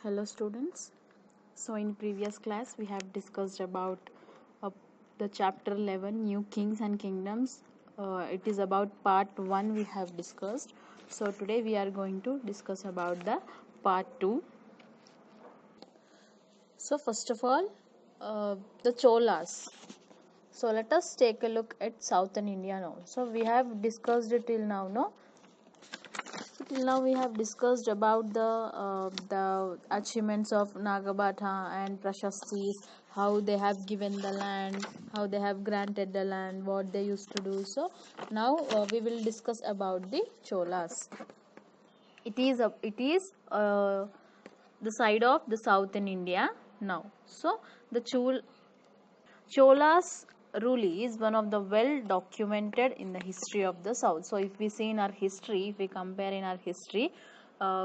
Hello students. So in previous class we have discussed about uh, the chapter 11 new kings and kingdoms. It is about part 1 we have discussed. So today we are going to discuss about the part 2. So first of all, the Cholas. So let us take a look at southern India now. So we have discussed it till now, no? So till now we have discussed about the achievements of Nagabhatha and Prashastis, how they have given the land, how they have granted the land, what they used to do. So now we will discuss about the Cholas. It is the side of the south in India now. So the Cholas rule is one of the well documented in the history of the south. So if we see in our history, if we compare in our history,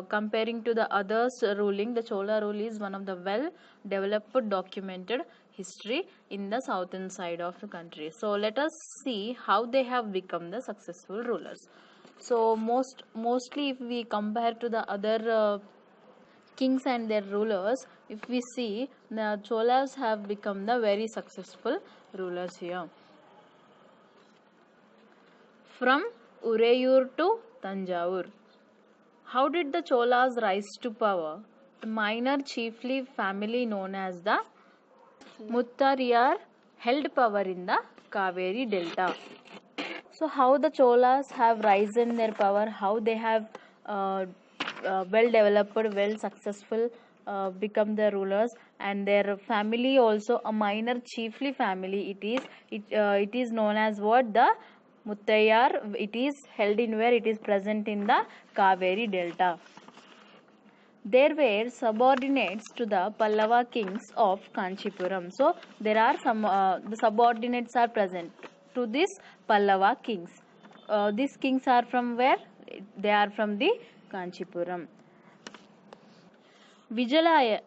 comparing to the others ruling, the Chola rule is one of the well developed documented history in the southern side of the country. So let us see how they have become the successful rulers. So mostly if we compare to the other kings and their rulers, if we see, the Cholas have become the very successful rulers here. From Urayur to Tanjavur, how did the Cholas rise to power? The minor chiefly family known as the Muttariyar held power in the Kaveri Delta. So how the Cholas have risen their power, how they have well developed, well successful, become the rulers, and their family also a minor chiefly family. It is known as what, the Muttayar. It is held in where, it is present in the Kaveri Delta. There were subordinates to the Pallava kings of Kanchipuram. So there are some the subordinates are present to these Pallava kings. These kings are from where? They are from the Kanchipuram. Vijayalaya.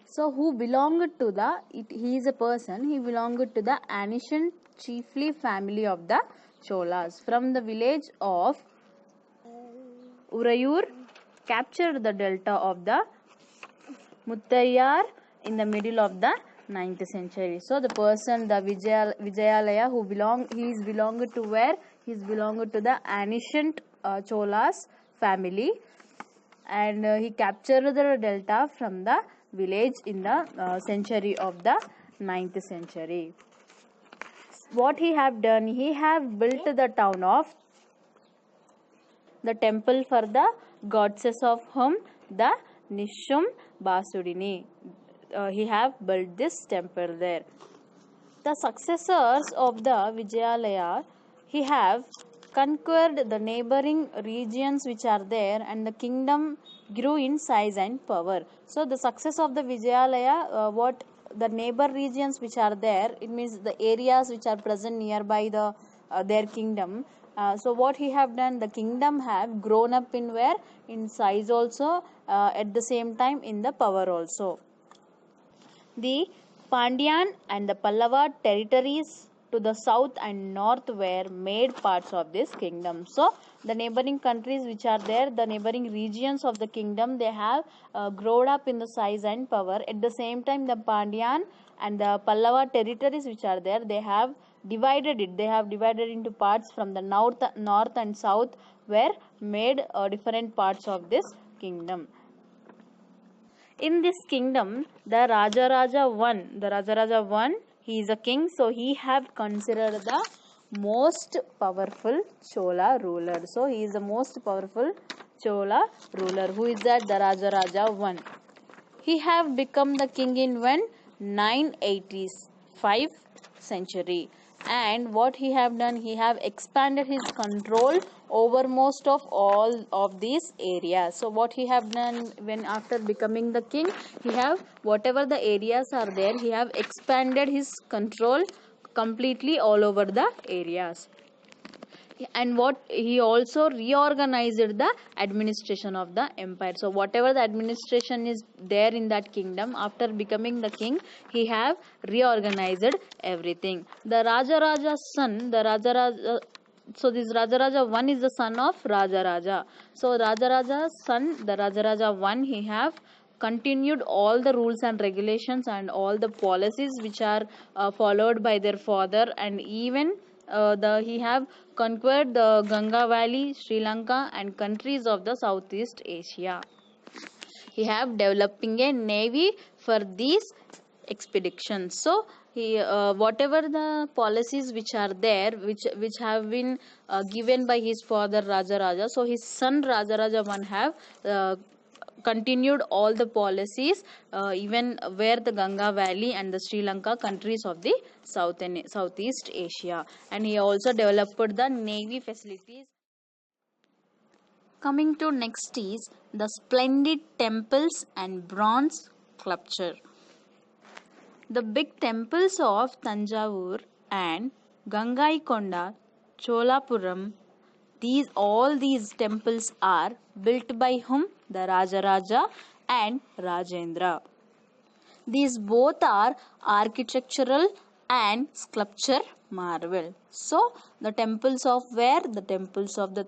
So who belonged to he is a person, he belonged to the ancient chiefly family of the Cholas. From the village of Urayur, captured the delta of the Muttayar in the middle of the 9th century. So the person, the Vijayalaya, he is belonged to where? He is belonged to the ancient Cholas family, and he captured the delta from the village in the century of the 9th century. What he have done? He have built the town of the temple for the goddess of whom, the Nishum Basudini. He have built this temple there. The successors of the Vijayalaya, he have conquered the neighboring regions which are there, and the kingdom grew in size and power. So the success of the Vijayalaya, what the neighbor regions which are there, it means the areas which are present nearby their kingdom. So what he have done, the kingdom have grown up in where, in size also, at the same time in the power also. The Pandyan and the Pallava territories to the south and north were made parts of this kingdom. So the neighboring countries which are there, the neighboring regions of the kingdom, they have grown up in the size and power. At the same time, the Pandyan and the Pallava territories which are there, they have divided it. They have divided into parts from the north and south, were made different parts of this kingdom. In this kingdom, the Raja won. He is a king, so he have considered the most powerful Chola ruler. So he is the most powerful Chola ruler. Who is that? The Raja won. He have become the king in when? 985 century. And what he have done, he have expanded his control over most of all of these areas. So what he have done, when after becoming the king, he have whatever the areas are there, he have expanded his control completely all over the areas. And what he also reorganized the administration of the empire. So whatever the administration is there in that kingdom, after becoming the king, he have reorganized everything. The Raja's son, So this Rajaraja 1 is the son of Rajaraja. So Rajaraja's son, the Rajaraja 1, he have continued all the rules and regulations and all the policies which are followed by their father, and even he have conquered the Ganga Valley, Sri Lanka and countries of the Southeast Asia. He have developing a navy for these expeditions. So he whatever the policies which are there, which have been given by his father Rajaraja, so his son Rajaraja 1 have continued all the policies, even where the Ganga Valley and the Sri Lanka countries of the Southeast Asia, and he also developed the navy facilities. Coming to next is the splendid temples and bronze sculpture. The big temples of Tanjavur and Gangaikonda, Cholapuram, all these temples are built by whom? The Rajaraja and Rajendra. These both are architectural and sculpture marvel. So the temples of where? The temples of the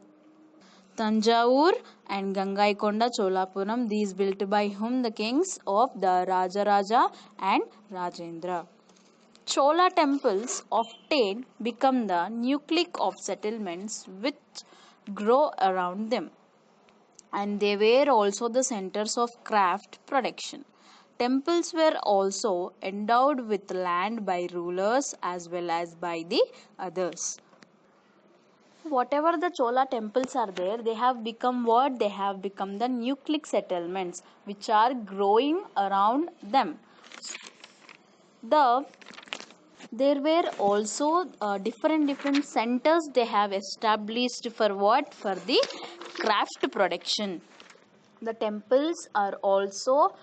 Tanjavur and Gangaikonda Cholapuram, these built by whom? The kings of the Rajaraja and Rajendra. Chola temples often become the nucleus of settlements which grow around them, and they were also the centers of craft production. Temples were also endowed with land by rulers as well as by the others. Whatever the Chola temples are there, they have become what? They have become the nucleic settlements which are growing around them. There were also different centers they have established for what? For the craft production. The temples are also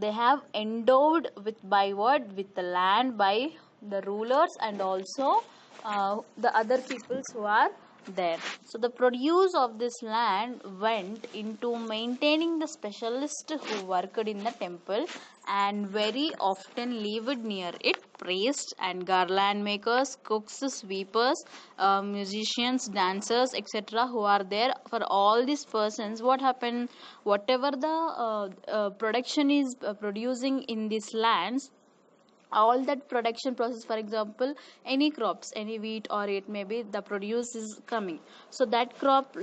they have endowed with by what? With the land by the rulers and also the other peoples who are there. So the produce of this land went into maintaining the specialists who worked in the temple and very often lived near it. Priests and garland makers, cooks, sweepers, musicians, dancers, etc., who are there. For all these persons, what happened? Whatever the production is producing in these lands, all that production process, for example any crops, any wheat or it may be the produce is coming, so that crop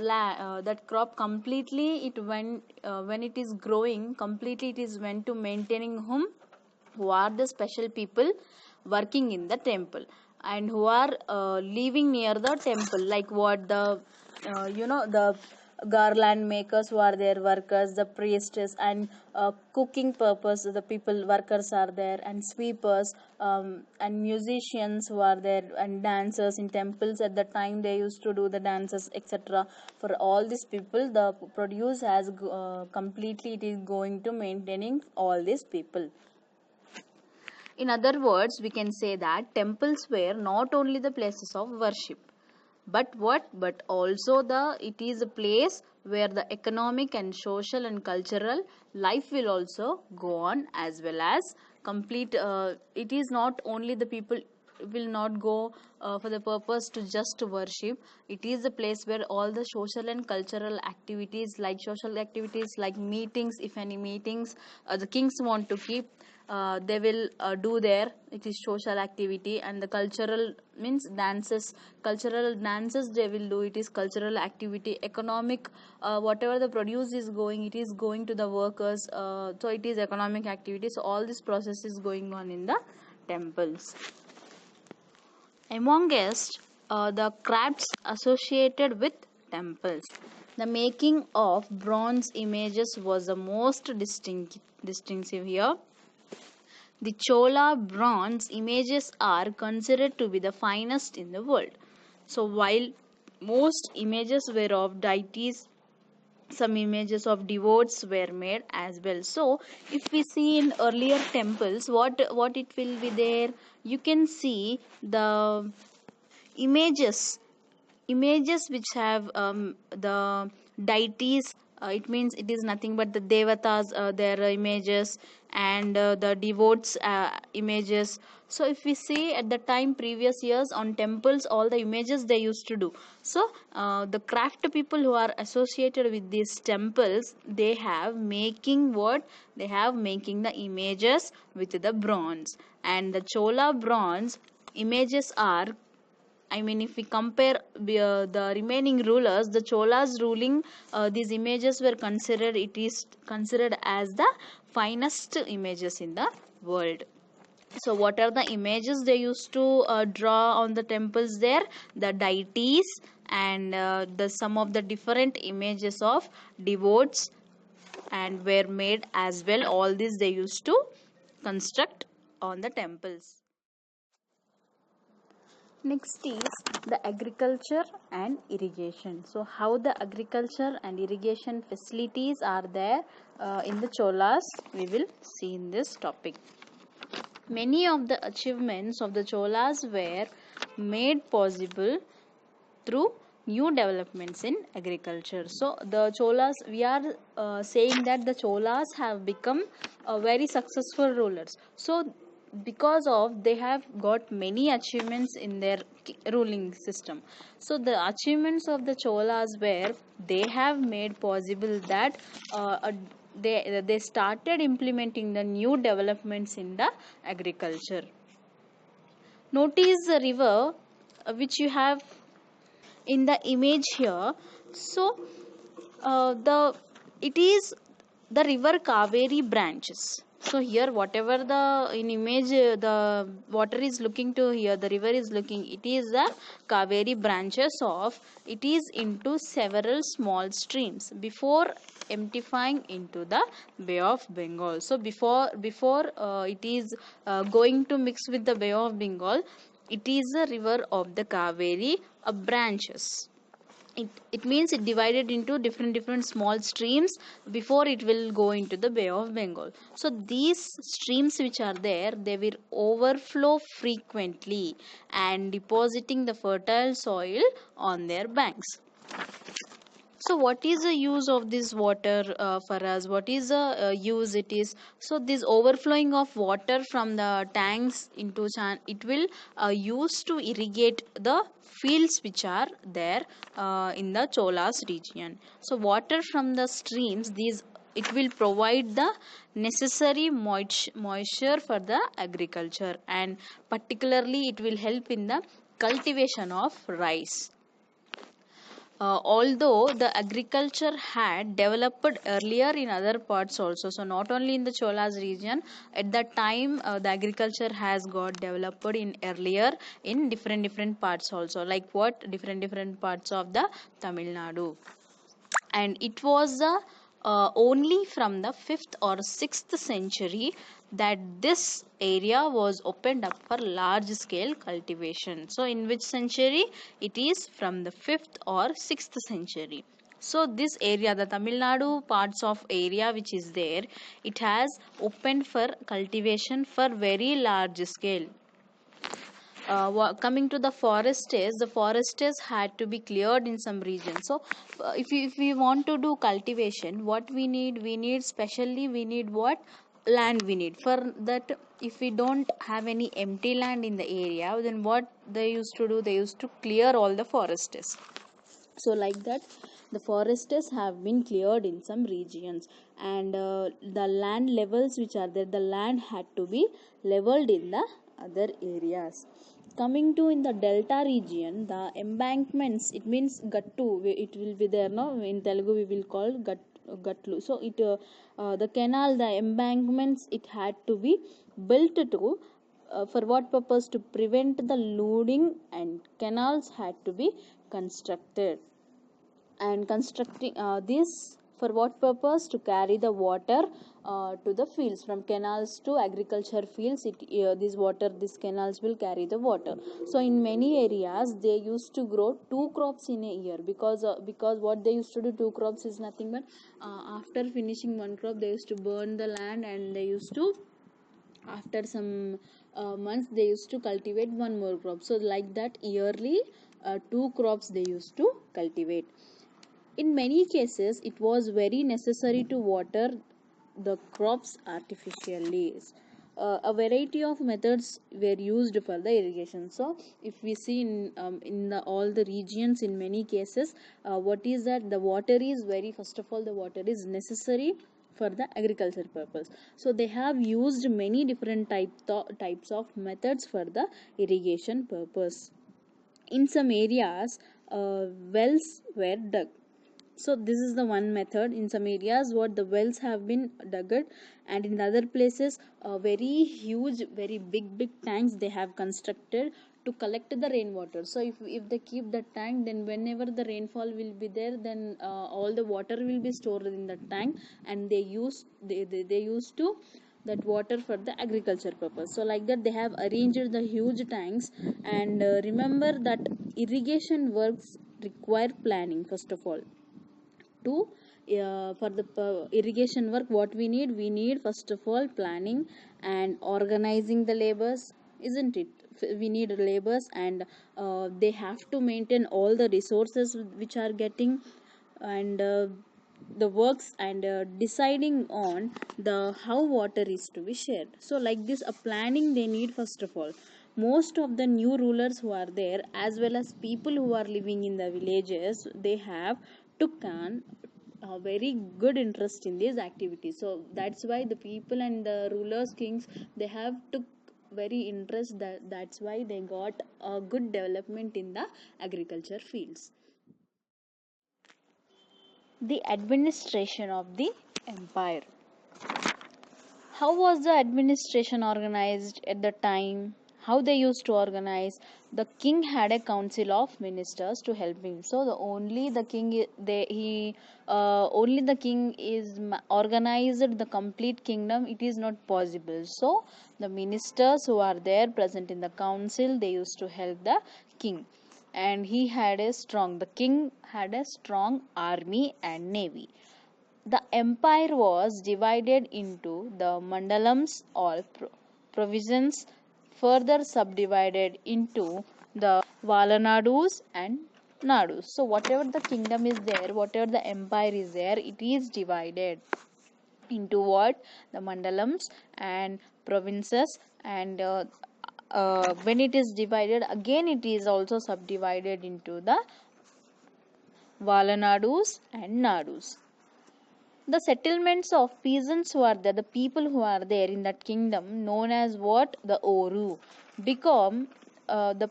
completely it went when it is growing completely, it is went to maintaining whom? Who are the special people working in the temple and who are living near the temple, like what the the garland makers who are their workers, the priestess, and cooking purpose the people workers are there, and sweepers, and musicians who are there, and dancers in temples at the time they used to do the dances, etc. For all these people the produce has completely it is going to maintaining all these people. In other words, we can say that temples were not only the places of worship, but what? But also it is a place where the economic and social and cultural life will also go on, as well as complete. It is not only the people will not go for the purpose to just worship. It is a place where all the social and cultural activities, like meetings, if any meetings the kings want to keep, they will do there. It is social activity, and the cultural means dances, cultural dances they will do, it is cultural activity. Economic, whatever the produce is going, it is going to the workers, so it is economic activity. So all this process is going on in the temples. Amongst the crafts associated with temples, the making of bronze images was the most distinctive here. The Chola bronze images are considered to be the finest in the world. So while most images were of deities, some images of devotees were made as well. So if we see in earlier temples, what it will be there, you can see the images which have the deities it means it is nothing but the devatas, their images, and the devotes images. So if we see at the time previous years on temples, all the images they used to do. So the craft people who are associated with these temples, they have making what they have making the images with the bronze. And the Chola bronze images are, I mean, if we compare the remaining rulers, the Cholas ruling, these images were considered, it is considered as the finest images in the world. So, what are the images they used to draw on the temples there? The deities and the some of the different images of devotees and were made as well. All these they used to construct on the temples. Next is the agriculture and irrigation. So, how the agriculture and irrigation facilities are there in the Cholas, we will see in this topic. Many of the achievements of the Cholas were made possible through new developments in agriculture. So the Cholas, we are saying that the Cholas have become very successful rulers. So because of they have got many achievements in their ruling system. So the achievements of the Cholas were they have made possible that they started implementing the new developments in the agriculture. Notice the river which you have in the image here. So the it is the river Kaveri branches. So here whatever the in image the water is looking to, here the river is looking, it is the Kaveri branches of, it is into several small streams before emptying into the Bay of Bengal. So before it is going to mix with the Bay of Bengal, it is a river of the Kaveri branches. It means it divided into different small streams before it will go into the Bay of Bengal. So these streams which are there, they will overflow frequently and depositing the fertile soil on their banks. So what is the use of this water for us? What is the use it is? So this overflowing of water from the tanks into it will use to irrigate the fields which are there in the Cholas region. So water from the streams, these it will provide the necessary moisture for the agriculture, and particularly it will help in the cultivation of rice. Although the agriculture had developed earlier in other parts also, so not only in the Cholas region, at that time the agriculture has got developed in earlier in different parts also, like what different parts of the Tamil Nadu. And it was the only from the 5th or 6th century that this area was opened up for large scale cultivation. So in which century? It is from the 5th or 6th century. So this area, the Tamil Nadu parts of area which is there, it has opened for cultivation for very large scale. Coming to the forests had to be cleared in some regions. So if we want to do cultivation, what we need specially, we need what land we need for that. If we don't have any empty land in the area, then what they used to do, they used to clear all the forests. So like that the forests have been cleared in some regions, and the land levels which are there, the land had to be leveled in the other areas. Coming to in the delta region, the embankments, it means gattu, it will be there, no, in Telugu we will call gatlu. So it the canal, the embankments, it had to be built to for what purpose? To prevent the loading, and canals had to be constructed. And constructing this for what purpose? To carry the water to the fields, from canals to agriculture fields. This canals will carry the water. So in many areas they used to grow two crops in a year, because what they used to do, two crops is nothing but after finishing one crop they used to burn the land, and they used to, after some months, they used to cultivate one more crop. So like that yearly two crops they used to cultivate. In many cases, it was very necessary to water the crops artificially. A variety of methods were used for the irrigation. So, if we see in all the regions, in many cases, what is that the water is very, first of all, the water is necessary for the agriculture purpose. So they have used many different types of methods for the irrigation purpose. In some areas, wells were dug. So this is the one method. In some areas what the wells have been dug, and in other places very huge, very big tanks they have constructed to collect the rainwater. So if they keep the tank, then whenever the rainfall will be there, then all the water will be stored in the tank, and they used to that water for the agriculture purpose. So like that they have arranged the huge tanks. And remember that irrigation works require planning. First of all, to for the irrigation work, what we need first of all planning and organizing the labors, isn't it? We need labors, and they have to maintain all the resources which are getting, and the works, and deciding on the how water is to be shared. So like this, a planning they need. First of all, most of the new rulers who are there, as well as people who are living in the villages, they have took on a very good interest in these activities. So that's why the people and the rulers, kings, they have took very interest. That's why they got a good development in the agriculture fields. The administration of the empire. How was the administration organized at the time? How they used to organize? The king had a council of ministers to help him. So the only the king only the king is organized the complete kingdom. It is not possible. So the ministers who are there present in the council, they used to help the king. And the king had a strong army and navy. The empire was divided into the mandalams or provisions, further subdivided into the Valanadus and Nadus. So, whatever the kingdom is there, whatever the empire is there, it is divided into what? The mandalams and provinces. And when it is divided, again it is also subdivided into the Valanadus and Nadus. The settlements of peasants who are there, the people who are there in that kingdom, known as what? The Oru, become the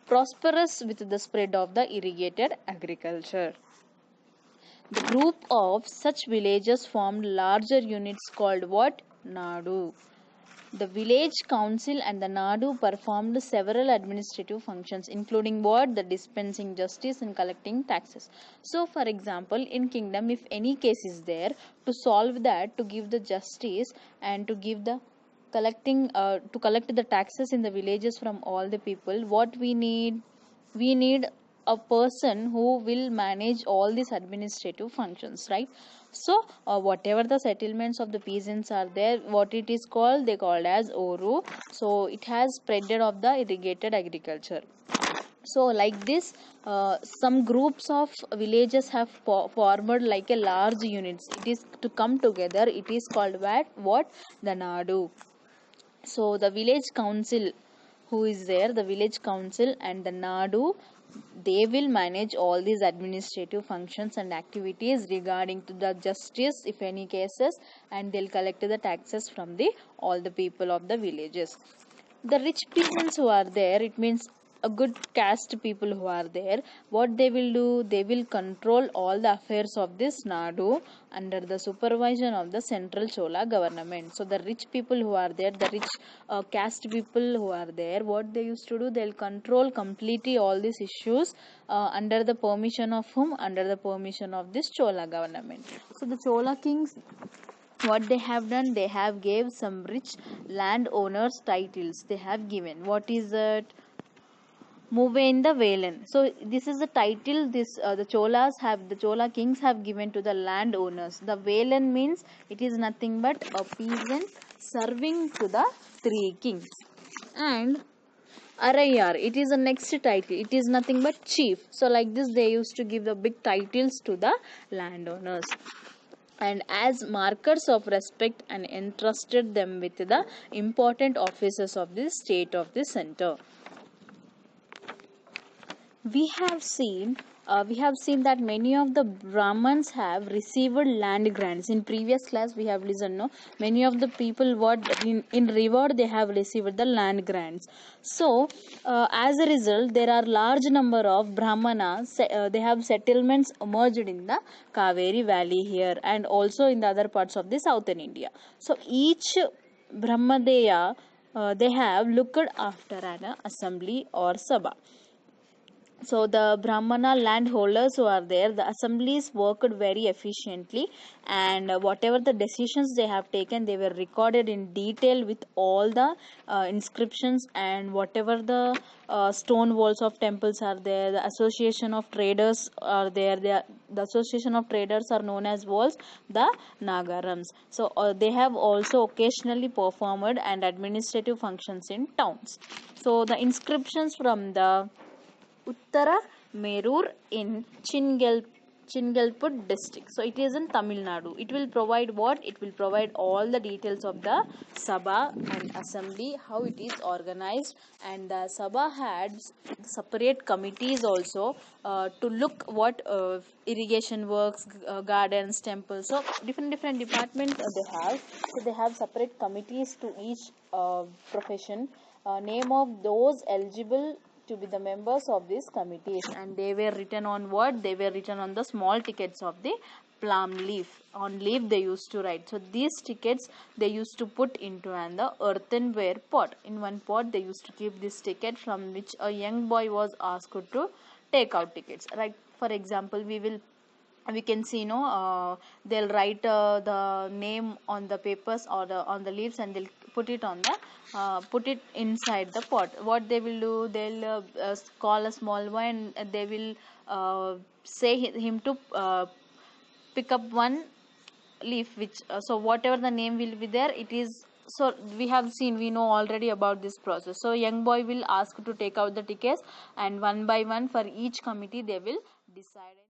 prosperous with the spread of the irrigated agriculture. The group of such villages formed larger units called what? Nadu. The village council and the Nadu performed several administrative functions, including what? The dispensing justice and collecting taxes. So, for example, in kingdom, if any case is there, to solve that, to give the justice and to give the to collect the taxes in the villages from all the people, what we need? We need a person who will manage all these administrative functions, right? So whatever the settlements of the peasants are there, what it is called? They called as Oru. So it has spreaded of the irrigated agriculture. So like this, some groups of villages have formed like a large units. It is to come together, it is called what? The Nadu. So the village council who is there, the village council and the Nadu, they will manage all these administrative functions and activities regarding to the justice, if any cases, and they'll collect the taxes from the all the people of the villages. The rich peasants who are there, it means a good caste people who are there, what they will do? They will control all the affairs of this Nadu under the supervision of the central Chola government. So the rich people who are there, the rich caste people who are there, what they used to do? They'll control completely all these issues under the permission of whom? Under the permission of this Chola government. So the Chola kings, what they have done? They have gave some rich landowners titles. They have given, what is it? Muvain the Velan. So this is the title this the Chola kings have given to the landowners. The Velan means it is nothing but a peasant serving to the three kings. And Arayar, it is the next title. It is nothing but chief. So like this, they used to give the big titles to the landowners, and as markers of respect and entrusted them with the important offices of the state of the center. We have seen that many of the Brahmins have received land grants. In previous class we have listened, no, many of the people what in reward they have received the land grants. So as a result there are large number of Brahmanas, they have settlements emerged in the Kaveri valley here and also in the other parts of the southern India. So each Brahmadeya, they have looked after an assembly or sabha. So the Brahmana landholders who are there, the assemblies worked very efficiently, and whatever the decisions they have taken, they were recorded in detail with all the inscriptions, and whatever the stone walls of temples are there. The association of traders are there. The association of traders are known as walls, the Nagarams. So they have also occasionally performed and administrative functions in towns. So the inscriptions from the Uttara Merur in Chingalput district. So it is in Tamil Nadu. It will provide what? It will provide all the details of the Sabha and assembly, how it is organized, and the Sabha had separate committees also to look what irrigation works, gardens, temples. So different departments they have. So they have separate committees to each profession. Name of those eligible to be the members of these committees, and they were written on what? They were written on the small tickets of the plum leaf. On leaf they used to write. So these tickets they used to put into an the earthenware pot. In one pot they used to keep this ticket, from which a young boy was asked to take out tickets, right? For example, we can see, they'll write the name on the papers or on the leaves, and they'll put it inside the pot. What they will do, they'll call a small boy, and they will say him to pick up one leaf, which so whatever the name will be there, it is. So we know already about this process. So young boy will ask to take out the tickets, and one by one for each committee they will decide.